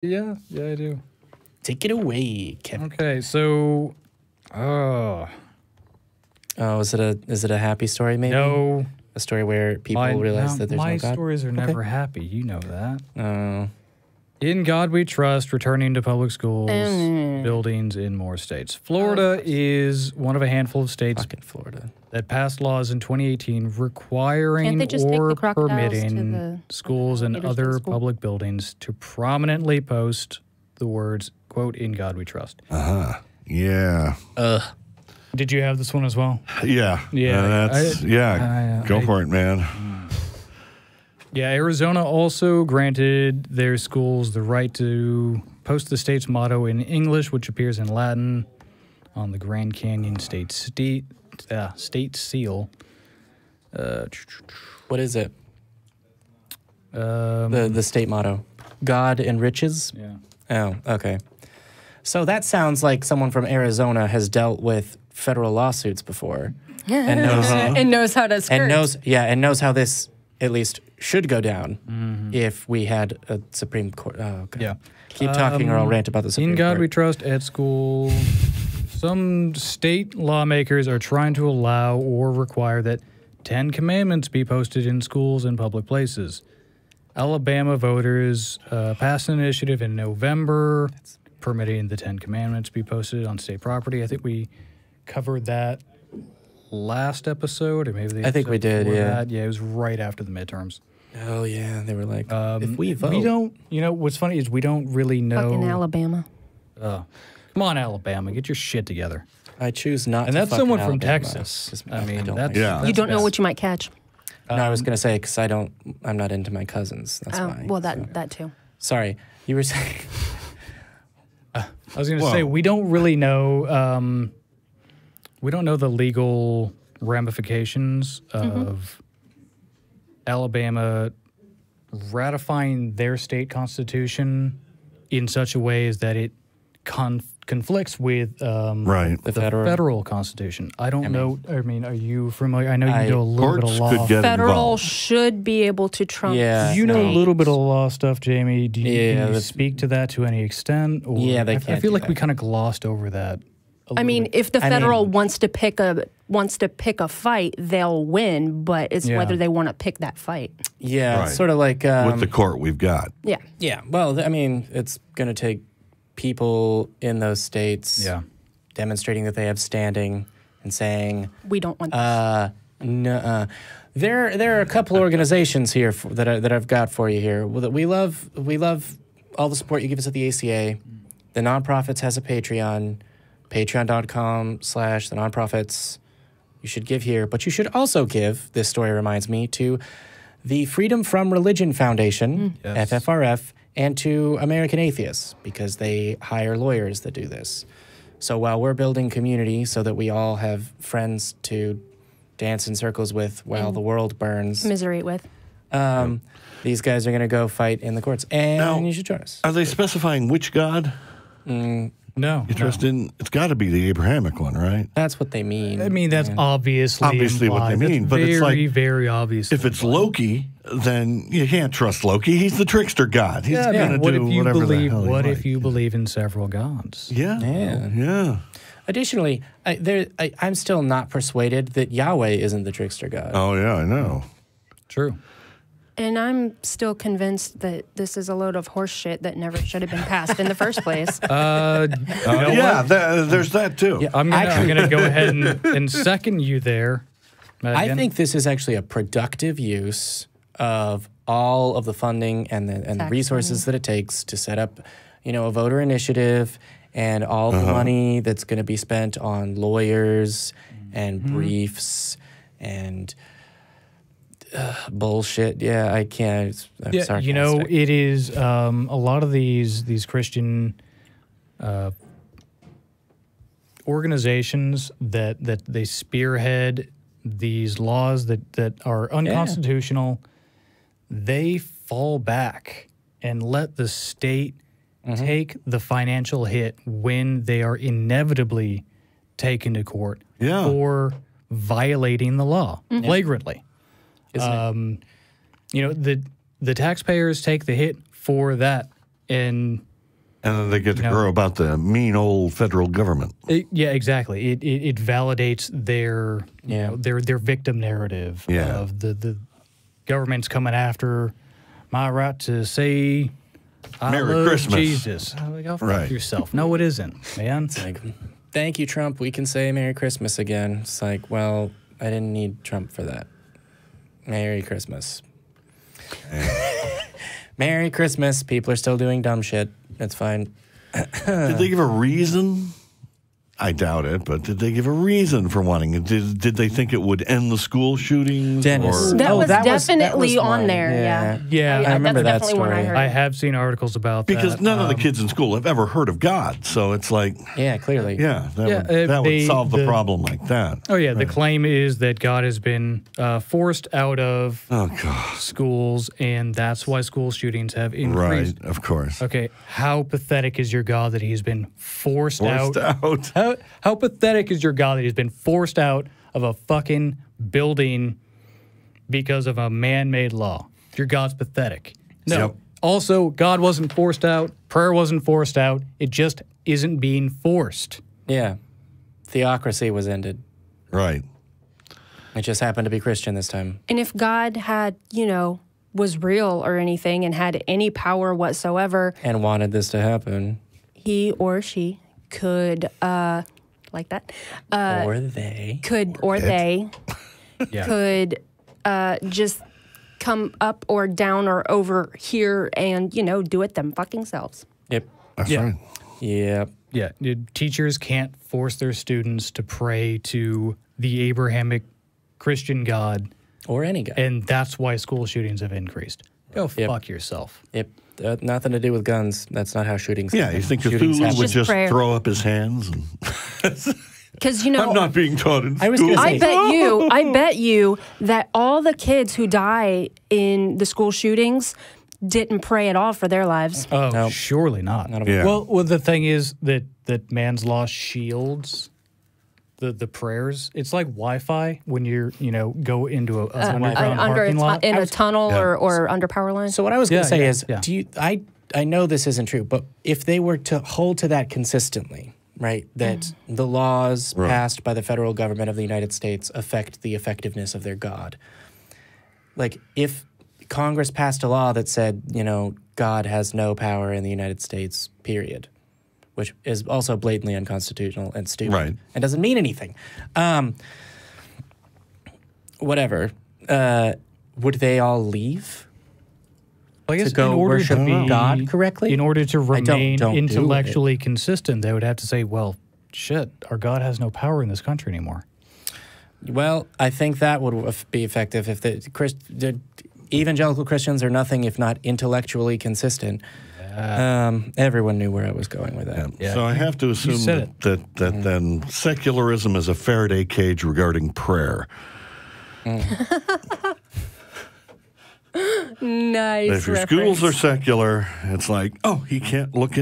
Yeah, I do. Take it away, Kevin. Okay, so, Oh, is it a happy story? Maybe no. A story where people realize that there's no God. My stories are never happy. You know that. Oh. In God We Trust, returning to public schools, buildings in more states. Florida is one of a handful of states that passed laws in 2018 requiring or permitting schools and other public buildings to prominently post the words, quote, "In God We Trust." Yeah. Did you have this one as well? Yeah. Go for it, man. Yeah, Arizona also granted their schools the right to post the state's motto in English, which appears in Latin on the Grand Canyon state seal. What is it? The state motto. God enriches? Yeah. Oh, okay. So that sounds like someone from Arizona has dealt with federal lawsuits before. And knows how to skirt. And knows how this at least should go down if we had a Supreme Court. Oh, okay. Yeah. Keep talking or I'll rant about the Supreme Court. In God We Trust at school. Some state lawmakers are trying to allow or require that 10 commandments be posted in schools and public places. Alabama voters passed an initiative in November permitting the 10 commandments be posted on state property. I think we covered that last episode, or maybe I think we did, yeah. Yeah, it was right after the midterms. Oh, yeah, they were like, if we vote. We don't, what's funny is we don't really know. Fucking Alabama. Come on, Alabama, get your shit together. I choose not and to that's someone from Alabama. Texas. I mean, you don't know what you might catch. No, I was going to say, because I'm not into my cousins. That's why. Well, that too. Sorry, you were saying. I was going to say, we don't really know. We don't know the legal ramifications of Alabama ratifying their state constitution in such a way as that it conflicts with the federal constitution. I don't know. I mean, are you familiar? I know you know a little bit of law. Federal should be able to trump. Yeah, you know a little bit of law stuff, Jamie. Can you speak to that to any extent? Or yeah, they can't. I feel like we kind of glossed over that. I mean, if the federal wants to pick a fight, they'll win. But it's whether they want to pick that fight. Yeah, sort of like with the court we've got. Yeah. Yeah. Well, I mean, it's going to take people in those states demonstrating that they have standing and saying we don't want this. No. There are a couple organizations here that I've got for you here. We love all the support you give us at the ACA. TheNonProphets has a Patreon. Patreon.com/TheNonProphets. You should give here, but you should also give, this story reminds me, to the Freedom from Religion Foundation, FFRF, and to American Atheists, because they hire lawyers that do this. So while we're building community so that we all have friends to dance in circles with while the world burns. Commiserate with. These guys are going to go fight in the courts, and now, you should join us. Are they specifying which God? No. You trust in? It's got to be the Abrahamic one, right? That's what they mean. I mean, that's obviously what they mean. But very, it's like, very obvious. If it's Loki, then you can't trust Loki. He's the trickster god. He's going to do whatever the hell What if you believe in several gods? Yeah. Additionally, I'm still not persuaded that Yahweh isn't the trickster god. Oh, yeah, I know. True. And I'm still convinced that this is a load of horse shit that never should have been passed in the first place. There's that too. Yeah, I'm going to go ahead and second you there, Madigan. I think this is actually a productive use of all of the funding and the resources that it takes to set up, a voter initiative and all the money that's going to be spent on lawyers and briefs and bullshit. Yeah, I can't. I'm sarcastic. It is a lot of these Christian organizations that they spearhead these laws that are unconstitutional. They fall back and let the state take the financial hit when they are inevitably taken to court for violating the law flagrantly. The taxpayers take the hit for that, and And then they get to grow about the mean old federal government. Yeah, exactly. It validates their their victim narrative of the government's coming after my right to say I Merry love Christmas. Jesus. Like, oh, fuck yourself. No, it isn't, man. It's like, thank you, Trump. We can say Merry Christmas again. It's like, well, I didn't need Trump for that. Merry Christmas. Merry Christmas. People are still doing dumb shit. It's fine. Did they give a reason? I doubt it, but did they give a reason for wanting it? Did they think it would end the school shootings? Dennis. That was definitely on one. there, Yeah, I remember that definitely one I story. heard. I have seen articles about Because that. none of the kids in school have ever heard of God, so it's like, Yeah, clearly. that would solve the problem like that. Oh, yeah. The claim is that God has been forced out of schools, and that's why school shootings have increased. Right, of course. Okay, how pathetic is your God that he's been forced out? How pathetic is your God that he's been forced out of a fucking building because of a man-made law? Your God's pathetic. No. Yep. Also, God wasn't forced out. Prayer wasn't forced out. It just isn't being forced. Yeah. Theocracy was ended. Right. It just happened to be Christian this time. And if God had, was real or anything and had any power whatsoever, And wanted this to happen. he or she could, like that, Or they. could just come up or down or over here and, do it them fucking selves. Yep. That's right. Yep. Yeah, teachers can't force their students to pray to the Abrahamic Christian God. Or any guy. And that's why school shootings have increased. Go fuck yourself. Yep. Nothing to do with guns. That's not how shootings happen. You think Shootings Cthulhu happen. would Just just prayer. throw up his hands? And Because, I'm not being taught in school. I was gonna say- I bet you that all the kids who die in the school shootings didn't pray at all for their lives. Oh, No. surely not. Not Yeah. Well, the thing is that man's law shields the prayers. It's like Wi-Fi when you're, go into an underground parking lot. In a tunnel or under power lines. So what I was going to say is, yeah. I know this isn't true, but if they were to hold to that consistently, right, that the laws passed by the federal government of the United States affect the effectiveness of their God. Like, if Congress passed a law that said, God has no power in the United States, period, which is also blatantly unconstitutional and stupid. Right. And doesn't mean anything. Whatever. Would they all leave? I guess to go in order worship to be, God correctly? In order to remain don't do intellectually consistent, they would have to say, well, shit, our God has no power in this country anymore. Well, I think that would be effective if the evangelical Christians are nothing if not intellectually consistent. Everyone knew where I was going with that. Yeah. So I have to assume that then secularism is a Faraday cage regarding prayer. Nice. If your schools are secular, it's like, oh, he can't look in.